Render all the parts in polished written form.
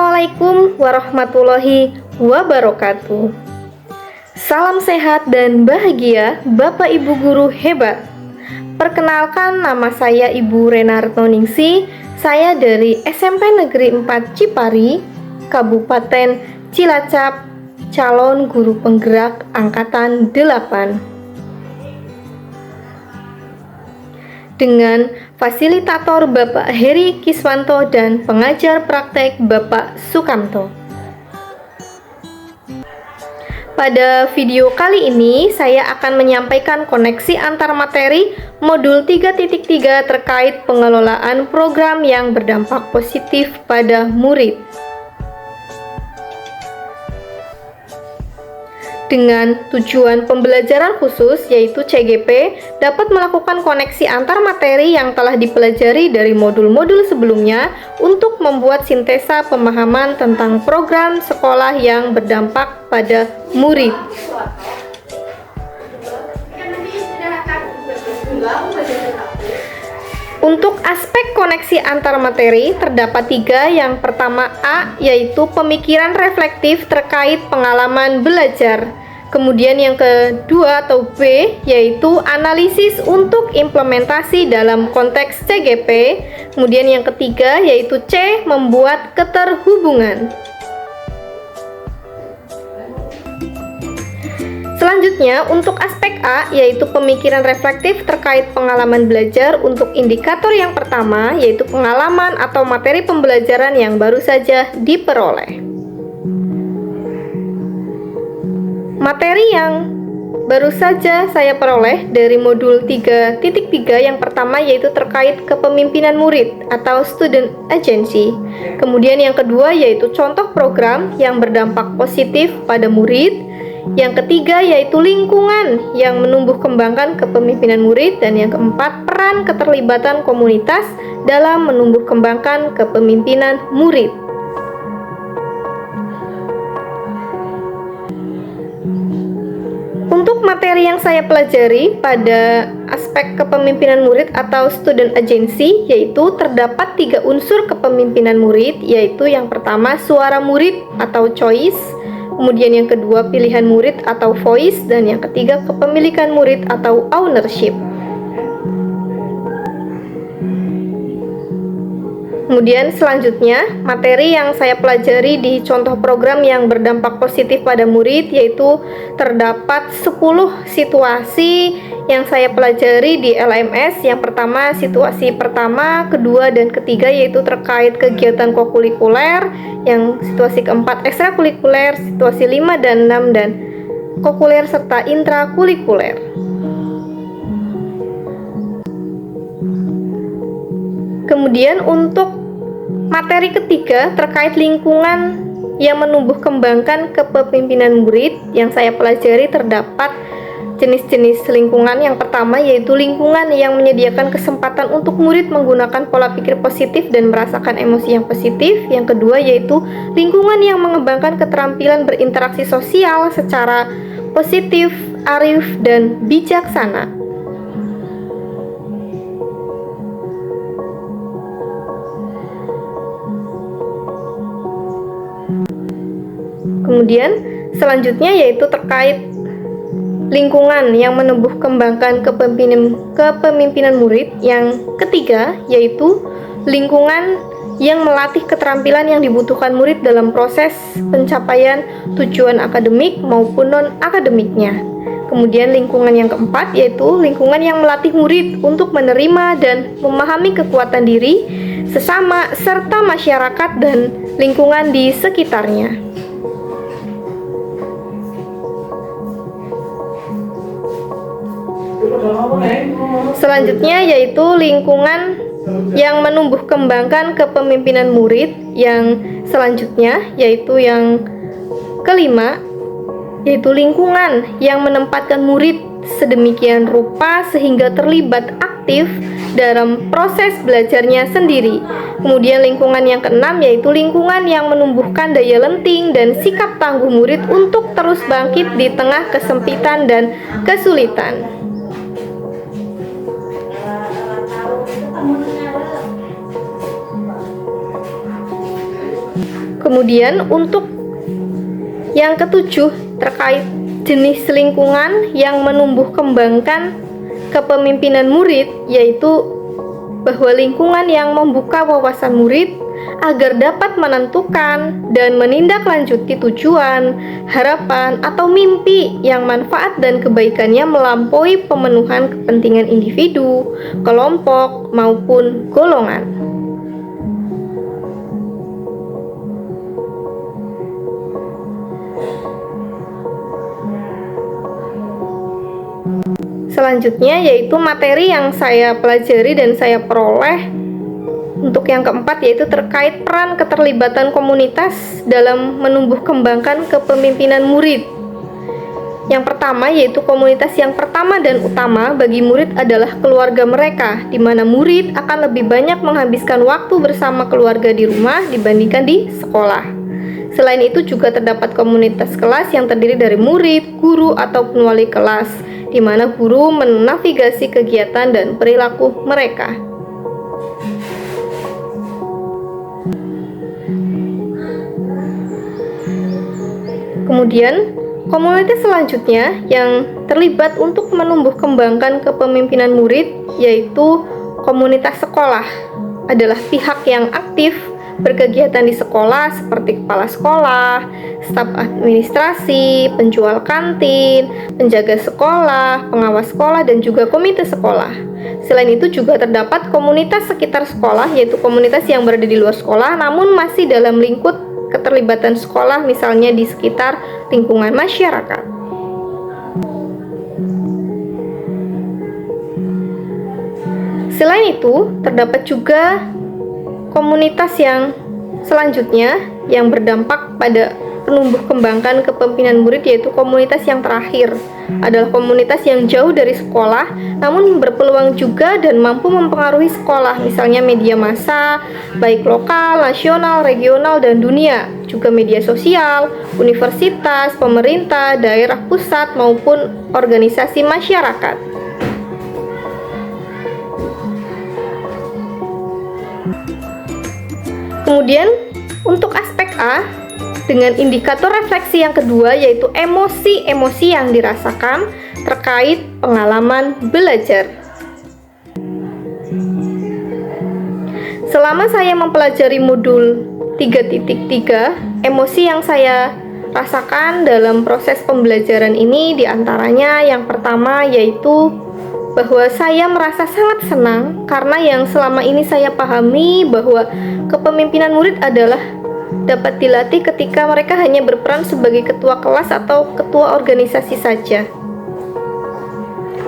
Assalamualaikum warahmatullahi wabarakatuh. Salam sehat dan bahagia Bapak Ibu guru hebat. Perkenalkan, nama saya Ibu Renarto Ningsih. Saya dari SMP Negeri 4 Cipari, Kabupaten Cilacap, calon guru penggerak angkatan 8. Dengan fasilitator Bapak Heri Kiswanto dan pengajar praktek Bapak Sukamto. Pada video kali ini saya akan menyampaikan koneksi antar materi modul 3.3 terkait pengelolaan program yang berdampak positif pada murid. Dengan tujuan pembelajaran khusus yaitu CGP dapat melakukan koneksi antar materi yang telah dipelajari dari modul-modul sebelumnya untuk membuat sintesa pemahaman tentang program sekolah yang berdampak pada murid. Untuk aspek koneksi antar materi terdapat 3. Yang pertama A, yaitu pemikiran reflektif terkait pengalaman belajar. Kemudian yang kedua atau B, yaitu analisis untuk implementasi dalam konteks CGP. Kemudian yang ketiga yaitu C, membuat keterhubungan. Selanjutnya, untuk aspek A, yaitu pemikiran reflektif terkait pengalaman belajar, untuk indikator yang pertama, yaitu pengalaman atau materi pembelajaran yang baru saja diperoleh. Materi yang baru saja saya peroleh dari modul 3.3 yang pertama yaitu terkait kepemimpinan murid atau student agency. Kemudian yang kedua yaitu contoh program yang berdampak positif pada murid. Yang ketiga yaitu lingkungan yang menumbuh kembangkan kepemimpinan murid. Dan yang keempat, peran keterlibatan komunitas dalam menumbuh kembangkan kepemimpinan murid. Untuk materi yang saya pelajari pada aspek kepemimpinan murid atau student agency, yaitu terdapat 3 unsur kepemimpinan murid, yaitu yang pertama suara murid atau choice, kemudian yang kedua pilihan murid atau voice, dan yang ketiga kepemilikan murid atau ownership. Kemudian selanjutnya, materi yang saya pelajari di contoh program yang berdampak positif pada murid, yaitu terdapat 10 situasi yang saya pelajari di LMS. Yang pertama, situasi pertama, kedua, dan ketiga yaitu terkait kegiatan kokurikuler. Yang situasi keempat ekstrakurikuler, situasi 5 dan 6 dan kokurikuler serta intrakurikuler. Kemudian untuk materi ketiga terkait lingkungan yang menumbuh kembangkan kepemimpinan murid, yang saya pelajari terdapat jenis-jenis lingkungan. Yang pertama yaitu lingkungan yang menyediakan kesempatan untuk murid menggunakan pola pikir positif dan merasakan emosi yang positif. Yang kedua yaitu lingkungan yang mengembangkan keterampilan berinteraksi sosial secara positif, arif, dan bijaksana. Kemudian selanjutnya yaitu terkait lingkungan yang menumbuh kembangkan kepemimpinan murid. Yang ketiga yaitu lingkungan yang melatih keterampilan yang dibutuhkan murid dalam proses pencapaian tujuan akademik maupun non-akademiknya. Kemudian lingkungan yang keempat yaitu lingkungan yang melatih murid untuk menerima dan memahami kekuatan diri, sesama, serta masyarakat dan lingkungan di sekitarnya. Selanjutnya yaitu lingkungan yang menumbuh kembangkan kepemimpinan murid. Yang selanjutnya yaitu yang kelima yaitu lingkungan yang menempatkan murid sedemikian rupa sehingga terlibat aktif dalam proses belajarnya sendiri. Kemudian lingkungan yang keenam yaitu lingkungan yang menumbuhkan daya lenting dan sikap tangguh murid untuk terus bangkit di tengah kesempitan dan kesulitan. Kemudian untuk yang ketujuh terkait jenis lingkungan yang menumbuh kembangkan kepemimpinan murid, yaitu bahwa lingkungan yang membuka wawasan murid agar dapat menentukan dan menindaklanjuti tujuan, harapan, atau mimpi yang manfaat dan kebaikannya melampaui pemenuhan kepentingan individu, kelompok, maupun golongan. Selanjutnya yaitu materi yang saya pelajari dan saya peroleh untuk yang keempat, yaitu terkait peran keterlibatan komunitas dalam menumbuh kembangkan kepemimpinan murid. Yang pertama yaitu komunitas yang pertama dan utama bagi murid adalah keluarga mereka, di mana murid akan lebih banyak menghabiskan waktu bersama keluarga di rumah dibandingkan di sekolah. Selain itu juga terdapat komunitas kelas yang terdiri dari murid, guru, ataupun wali kelas, di mana guru menavigasi kegiatan dan perilaku mereka. Kemudian, komunitas selanjutnya yang terlibat untuk menumbuh kembangkan kepemimpinan murid, yaitu komunitas sekolah, adalah pihak yang aktif berkegiatan di sekolah seperti kepala sekolah, staf administrasi, penjual kantin, penjaga sekolah, pengawas sekolah, dan juga komite sekolah. Selain itu juga terdapat komunitas sekitar sekolah, yaitu komunitas yang berada di luar sekolah namun masih dalam lingkup keterlibatan sekolah, misalnya di sekitar lingkungan masyarakat. Selain itu, terdapat juga komunitas yang selanjutnya yang berdampak pada penumbuh kembangkan kepemimpinan murid, yaitu komunitas yang terakhir adalah komunitas yang jauh dari sekolah namun berpeluang juga dan mampu mempengaruhi sekolah, misalnya media massa baik lokal, nasional, regional, dan dunia, juga media sosial, universitas, pemerintah, daerah pusat, maupun organisasi masyarakat. Kemudian untuk aspek A, dengan indikator refleksi yang kedua yaitu emosi-emosi yang dirasakan terkait pengalaman belajar. Selama saya mempelajari modul 3.3, emosi yang saya rasakan dalam proses pembelajaran ini diantaranya yang pertama yaitu bahwa saya merasa sangat senang karena yang selama ini saya pahami bahwa kepemimpinan murid adalah dapat dilatih ketika mereka hanya berperan sebagai ketua kelas atau ketua organisasi saja.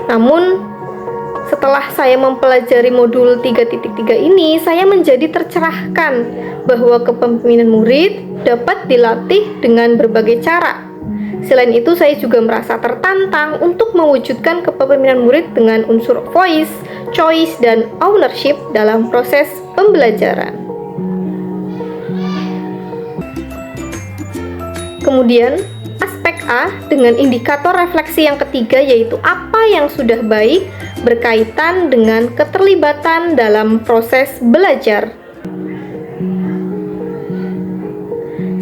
Namun, setelah saya mempelajari modul 3.3 ini, saya menjadi tercerahkan bahwa kepemimpinan murid dapat dilatih dengan berbagai cara. Selain itu, saya juga merasa tertantang untuk mewujudkan kepemimpinan murid dengan unsur voice, choice, dan ownership dalam proses pembelajaran. Kemudian, aspek A dengan indikator refleksi yang ketiga yaitu apa yang sudah baik berkaitan dengan keterlibatan dalam proses belajar.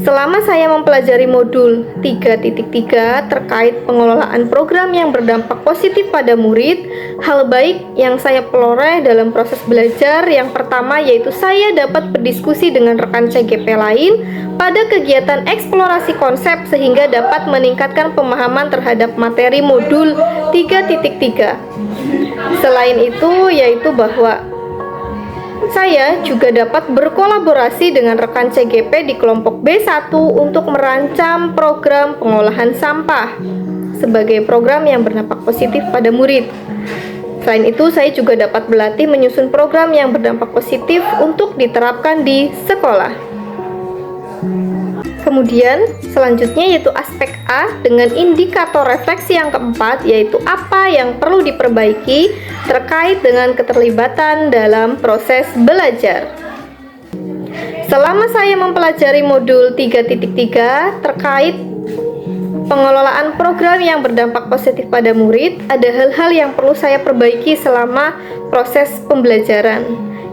Selama saya mempelajari modul 3.3 terkait pengelolaan program yang berdampak positif pada murid, hal baik yang saya peroleh dalam proses belajar yang pertama yaitu saya dapat berdiskusi dengan rekan CGP lain pada kegiatan eksplorasi konsep sehingga dapat meningkatkan pemahaman terhadap materi modul 3.3. Selain itu yaitu bahwa saya juga dapat berkolaborasi dengan rekan CGP di kelompok B1 untuk merancang program pengolahan sampah sebagai program yang berdampak positif pada murid. Selain itu, saya juga dapat berlatih menyusun program yang berdampak positif untuk diterapkan di sekolah. Kemudian, selanjutnya yaitu aspek A dengan indikator refleksi yang keempat, yaitu apa yang perlu diperbaiki terkait dengan keterlibatan dalam proses belajar. Selama saya mempelajari modul 3.3 terkait pengelolaan program yang berdampak positif pada murid, ada hal-hal yang perlu saya perbaiki selama proses pembelajaran.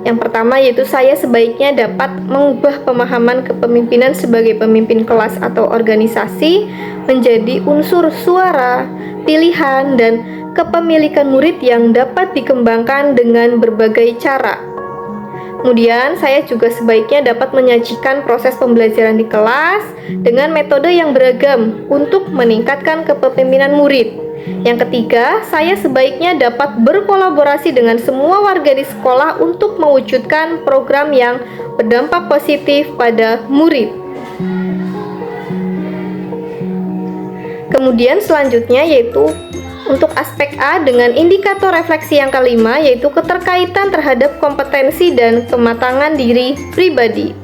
Yang pertama yaitu saya sebaiknya dapat mengubah pemahaman kepemimpinan sebagai pemimpin kelas atau organisasi menjadi unsur suara, pilihan, dan kepemilikan murid yang dapat dikembangkan dengan berbagai cara. Kemudian saya juga sebaiknya dapat menyajikan proses pembelajaran di kelas dengan metode yang beragam untuk meningkatkan kepemimpinan murid. Yang ketiga, saya sebaiknya dapat berkolaborasi dengan semua warga di sekolah untuk mewujudkan program yang berdampak positif pada murid. Kemudian selanjutnya yaitu untuk aspek A dengan indikator refleksi yang kelima, yaitu keterkaitan terhadap kompetensi dan kematangan diri pribadi.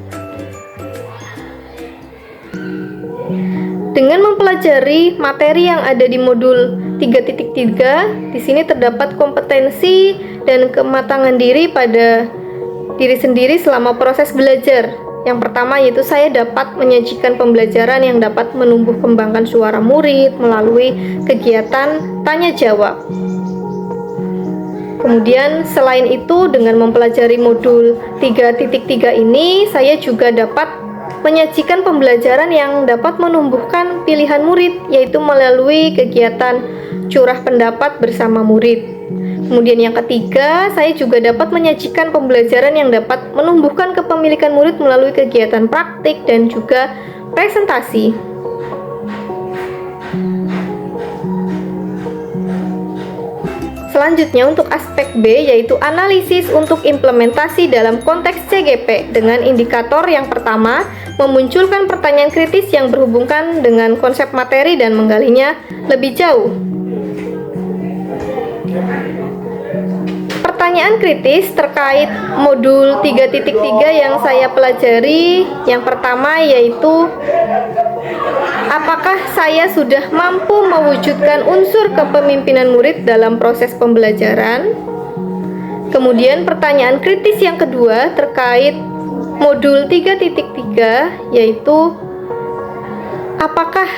Dengan mempelajari materi yang ada di modul 3.3, di sini terdapat kompetensi dan kematangan diri pada diri sendiri selama proses belajar. Yang pertama yaitu saya dapat menyajikan pembelajaran yang dapat menumbuh kembangkan suara murid melalui kegiatan tanya jawab. Kemudian selain itu dengan mempelajari modul 3.3 ini, saya juga dapat menyajikan pembelajaran yang dapat menumbuhkan pilihan murid, yaitu melalui kegiatan curah pendapat bersama murid. Kemudian yang ketiga, saya juga dapat menyajikan pembelajaran yang dapat menumbuhkan kepemilikan murid melalui kegiatan praktik dan juga presentasi. Selanjutnya untuk aspek B yaitu analisis untuk implementasi dalam konteks CGP dengan indikator yang pertama memunculkan pertanyaan kritis yang berhubungan dengan konsep materi dan menggalinya lebih jauh. Pertanyaan kritis terkait modul 3.3 yang saya pelajari, yang pertama yaitu apakah saya sudah mampu mewujudkan unsur kepemimpinan murid dalam proses pembelajaran? Kemudian pertanyaan kritis yang kedua terkait modul 3.3 yaitu apakah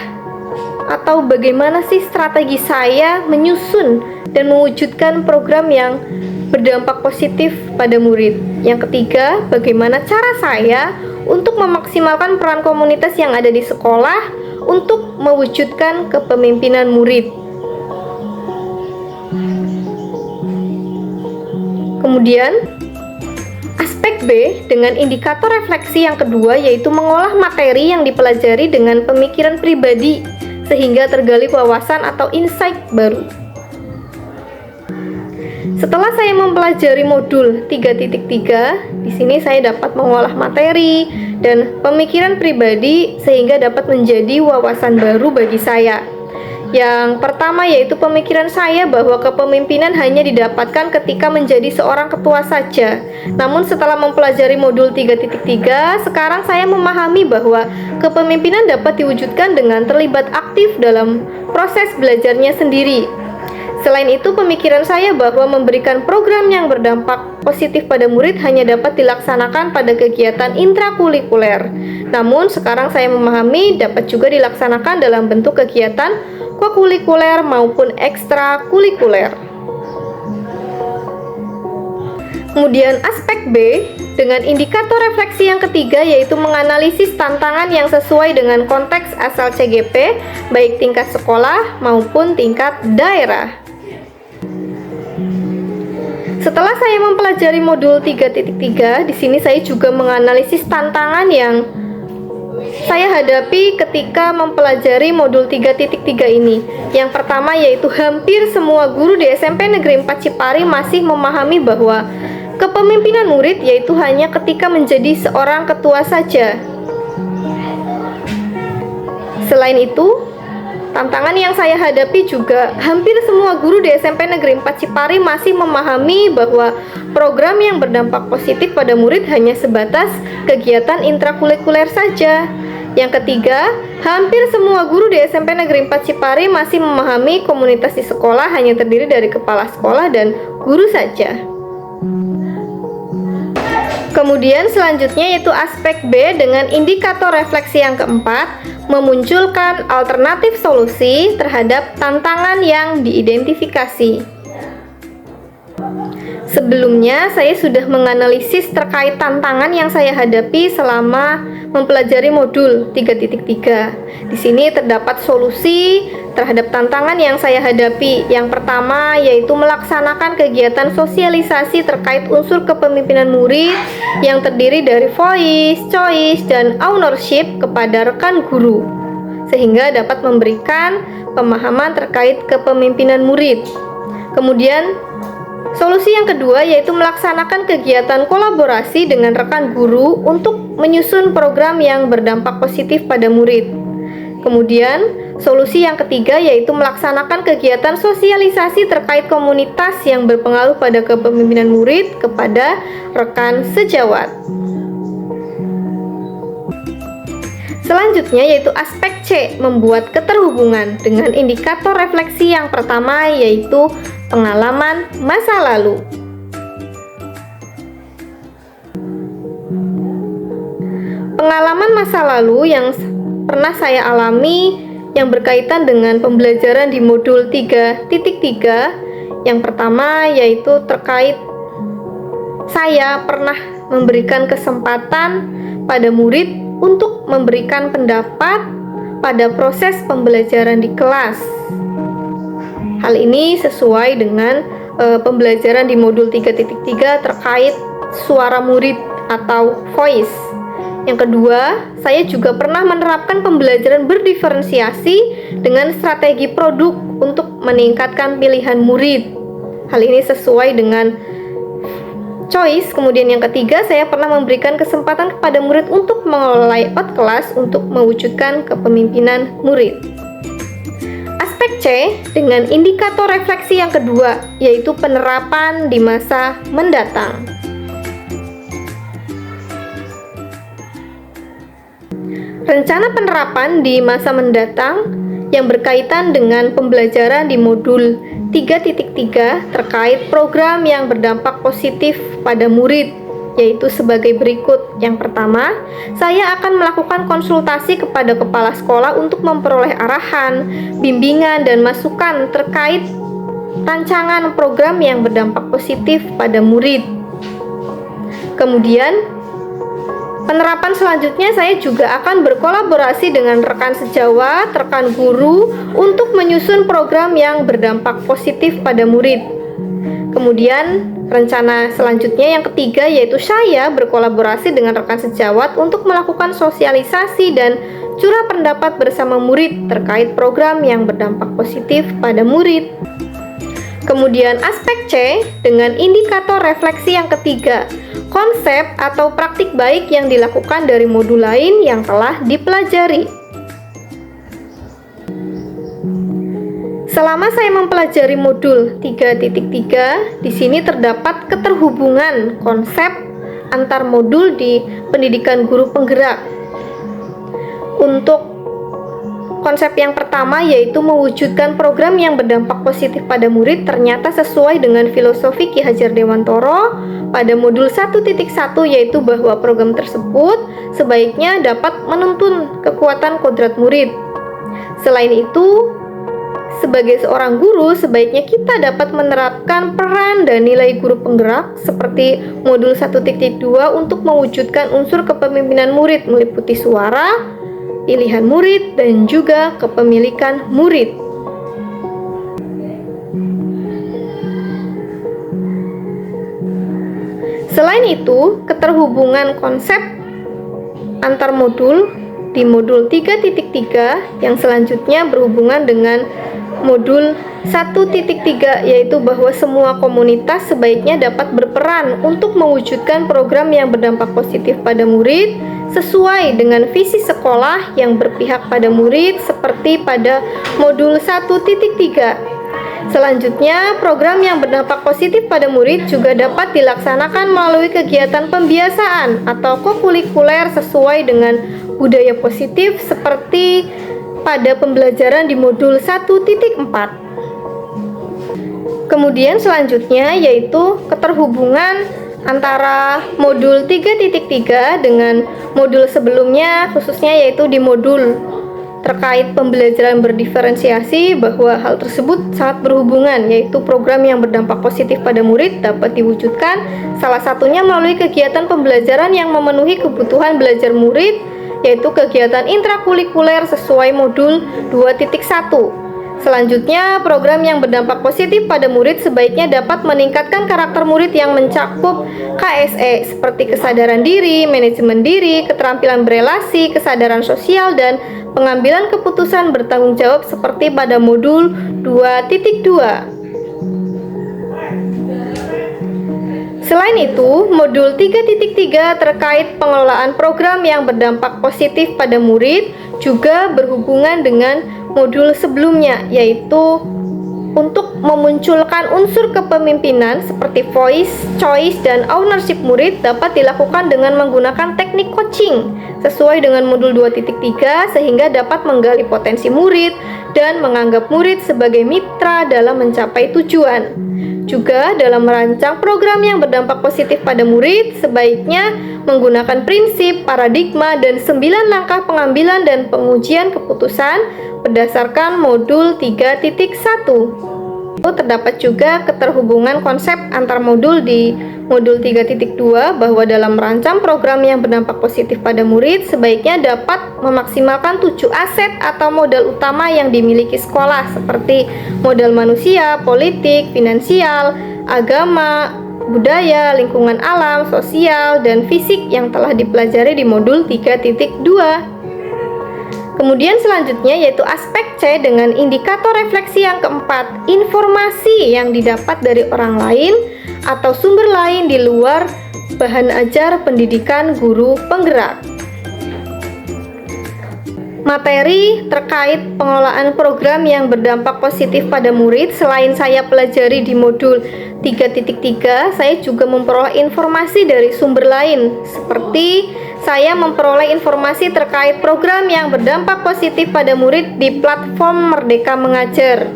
atau bagaimana sih strategi saya menyusun dan mewujudkan program yang berdampak positif pada murid. Yang ketiga, bagaimana cara saya untuk memaksimalkan peran komunitas yang ada di sekolah untuk mewujudkan kepemimpinan murid. Kemudian, aspek B dengan indikator refleksi yang kedua yaitu mengolah materi yang dipelajari dengan pemikiran pribadi sehingga tergali wawasan atau insight baru. Setelah saya mempelajari modul 3.3, di sini saya dapat mengolah materi dan pemikiran pribadi sehingga dapat menjadi wawasan baru bagi saya. Yang pertama yaitu pemikiran saya bahwa kepemimpinan hanya didapatkan ketika menjadi seorang ketua saja. Namun setelah mempelajari modul 3.3, sekarang saya memahami bahwa kepemimpinan dapat diwujudkan dengan terlibat aktif dalam proses belajarnya sendiri. Selain itu, pemikiran saya bahwa memberikan program yang berdampak positif pada murid hanya dapat dilaksanakan pada kegiatan intrakurikuler. Namun, sekarang saya memahami dapat juga dilaksanakan dalam bentuk kegiatan kokurikuler maupun ekstrakurikuler. Kemudian aspek B dengan indikator refleksi yang ketiga yaitu menganalisis tantangan yang sesuai dengan konteks asal CGP, baik tingkat sekolah maupun tingkat daerah. Setelah saya mempelajari modul 3.3, di sini saya juga menganalisis tantangan yang saya hadapi ketika mempelajari modul 3.3 ini. Yang pertama yaitu hampir semua guru di SMP Negeri 4 Cipari masih memahami bahwa kepemimpinan murid yaitu hanya ketika menjadi seorang ketua saja. Selain itu, tantangan yang saya hadapi juga hampir semua guru di SMP Negeri 4 Cipari masih memahami bahwa program yang berdampak positif pada murid hanya sebatas kegiatan intrakurikuler saja. Yang ketiga, hampir semua guru di SMP Negeri 4 Cipari masih memahami komunitas di sekolah hanya terdiri dari kepala sekolah dan guru saja. Kemudian selanjutnya yaitu aspek B dengan indikator refleksi yang keempat, memunculkan alternatif solusi terhadap tantangan yang diidentifikasi. Sebelumnya, saya sudah menganalisis terkait tantangan yang saya hadapi selama mempelajari modul 3.3. Di sini terdapat solusi terhadap tantangan yang saya hadapi. Yang pertama yaitu melaksanakan kegiatan sosialisasi terkait unsur kepemimpinan murid yang terdiri dari voice, choice, dan ownership kepada rekan guru, sehingga dapat memberikan pemahaman terkait kepemimpinan murid. Kemudian, solusi yang kedua yaitu melaksanakan kegiatan kolaborasi dengan rekan guru untuk menyusun program yang berdampak positif pada murid. Kemudian, solusi yang ketiga yaitu melaksanakan kegiatan sosialisasi terkait komunitas yang berpengaruh pada kepemimpinan murid kepada rekan sejawat. Selanjutnya yaitu aspek C, membuat keterhubungan dengan indikator refleksi yang pertama yaitu pengalaman masa lalu. Pengalaman masa lalu yang pernah saya alami yang berkaitan dengan pembelajaran di modul 3.3. Yang pertama yaitu terkait saya pernah memberikan kesempatan pada murid untuk memberikan pendapat pada proses pembelajaran di kelas. Hal ini sesuai dengan pembelajaran di modul 3.3 terkait suara murid atau voice. Yang kedua, saya juga pernah menerapkan pembelajaran berdiferensiasi dengan strategi produk untuk meningkatkan pilihan murid. Hal ini sesuai dengan choice. Kemudian yang ketiga, saya pernah memberikan kesempatan kepada murid untuk mengelola layout kelas untuk mewujudkan kepemimpinan murid. Aspek C dengan indikator refleksi yang kedua yaitu penerapan di masa mendatang. Rencana penerapan di masa mendatang yang berkaitan dengan pembelajaran di modul 3.3 terkait program yang berdampak positif pada murid, yaitu sebagai berikut. Yang pertama, saya akan melakukan konsultasi kepada kepala sekolah untuk memperoleh arahan, bimbingan, dan masukan terkait rancangan program yang berdampak positif pada murid. Kemudian, penerapan selanjutnya saya juga akan berkolaborasi dengan rekan sejawat, rekan guru untuk menyusun program yang berdampak positif pada murid. Kemudian rencana selanjutnya yang ketiga yaitu saya berkolaborasi dengan rekan sejawat untuk melakukan sosialisasi dan curah pendapat bersama murid terkait program yang berdampak positif pada murid. Kemudian aspek C dengan indikator refleksi yang ketiga, konsep atau praktik baik yang dilakukan dari modul lain yang telah dipelajari. Selama saya mempelajari modul 3.3, di sini terdapat keterhubungan konsep antar modul di pendidikan guru penggerak. Untuk konsep yang pertama yaitu mewujudkan program yang berdampak positif pada murid ternyata sesuai dengan filosofi Ki Hajar Dewantoro pada modul 1.1 yaitu bahwa program tersebut sebaiknya dapat menuntun kekuatan kodrat murid. Selain itu, sebagai seorang guru sebaiknya kita dapat menerapkan peran dan nilai guru penggerak seperti modul 1.2 untuk mewujudkan unsur kepemimpinan murid meliputi suara, pilihan murid, dan juga kepemilikan murid. Selain itu, keterhubungan konsep antar modul di modul 3.3 yang selanjutnya berhubungan dengan modul 1.3 yaitu bahwa semua komunitas sebaiknya dapat berperan untuk mewujudkan program yang berdampak positif pada murid sesuai dengan visi sekolah yang berpihak pada murid seperti pada modul 1.3. Selanjutnya, program yang berdampak positif pada murid juga dapat dilaksanakan melalui kegiatan pembiasaan atau kokurikuler sesuai dengan budaya positif seperti pada pembelajaran di modul 1.4. Kemudian selanjutnya yaitu keterhubungan antara modul 3.3 dengan modul sebelumnya, khususnya yaitu di modul terkait pembelajaran berdiferensiasi bahwa hal tersebut sangat berhubungan, yaitu program yang berdampak positif pada murid dapat diwujudkan salah satunya melalui kegiatan pembelajaran yang memenuhi kebutuhan belajar murid, yaitu kegiatan intrakurikuler sesuai modul 2.1. Selanjutnya, program yang berdampak positif pada murid sebaiknya dapat meningkatkan karakter murid yang mencakup KSE seperti kesadaran diri, manajemen diri, keterampilan berelasi, kesadaran sosial, dan pengambilan keputusan bertanggung jawab seperti pada modul 2.2. Selain itu, modul 3.3 terkait pengelolaan program yang berdampak positif pada murid juga berhubungan dengan modul sebelumnya, yaitu untuk memunculkan unsur kepemimpinan seperti voice, choice, dan ownership murid dapat dilakukan dengan menggunakan teknik coaching sesuai dengan modul 2.3 sehingga dapat menggali potensi murid dan menganggap murid sebagai mitra dalam mencapai tujuan. Juga dalam merancang program yang berdampak positif pada murid, sebaiknya menggunakan prinsip, paradigma, dan 9 langkah pengambilan dan pengujian keputusan berdasarkan modul 3.1. Terdapat juga keterhubungan konsep antar modul di modul 3.2 bahwa dalam merancang program yang berdampak positif pada murid sebaiknya dapat memaksimalkan 7 aset atau modal utama yang dimiliki sekolah seperti modal manusia, politik, finansial, agama, budaya, lingkungan alam, sosial, dan fisik yang telah dipelajari di modul 3.2. Kemudian selanjutnya yaitu aspek C dengan indikator refleksi yang keempat, informasi yang didapat dari orang lain atau sumber lain di luar bahan ajar pendidikan guru penggerak. Materi terkait pengelolaan program yang berdampak positif pada murid selain saya pelajari di modul 3.3, saya juga memperoleh informasi dari sumber lain seperti saya memperoleh informasi terkait program yang berdampak positif pada murid di platform Merdeka Mengajar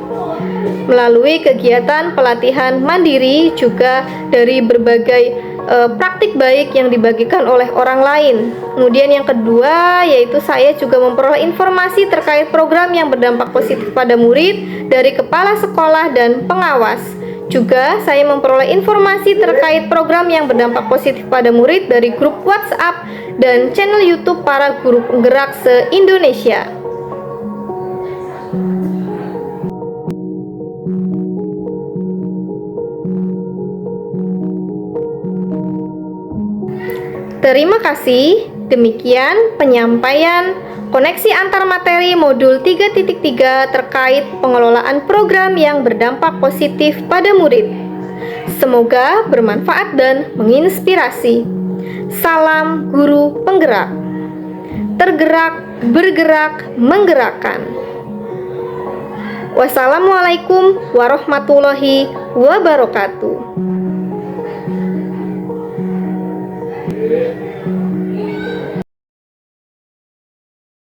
melalui kegiatan pelatihan mandiri, juga dari berbagai praktik baik yang dibagikan oleh orang lain. Kemudian yang kedua yaitu saya juga memperoleh informasi terkait program yang berdampak positif pada murid dari kepala sekolah dan pengawas. Juga saya memperoleh informasi terkait program yang berdampak positif pada murid dari grup WhatsApp dan channel YouTube para guru penggerak se-Indonesia. Terima kasih. Demikian penyampaian koneksi antar materi modul 3.3 terkait pengelolaan program yang berdampak positif pada murid. Semoga bermanfaat dan menginspirasi. Salam guru penggerak. Tergerak, bergerak, menggerakkan. Wassalamualaikum warahmatullahi wabarakatuh.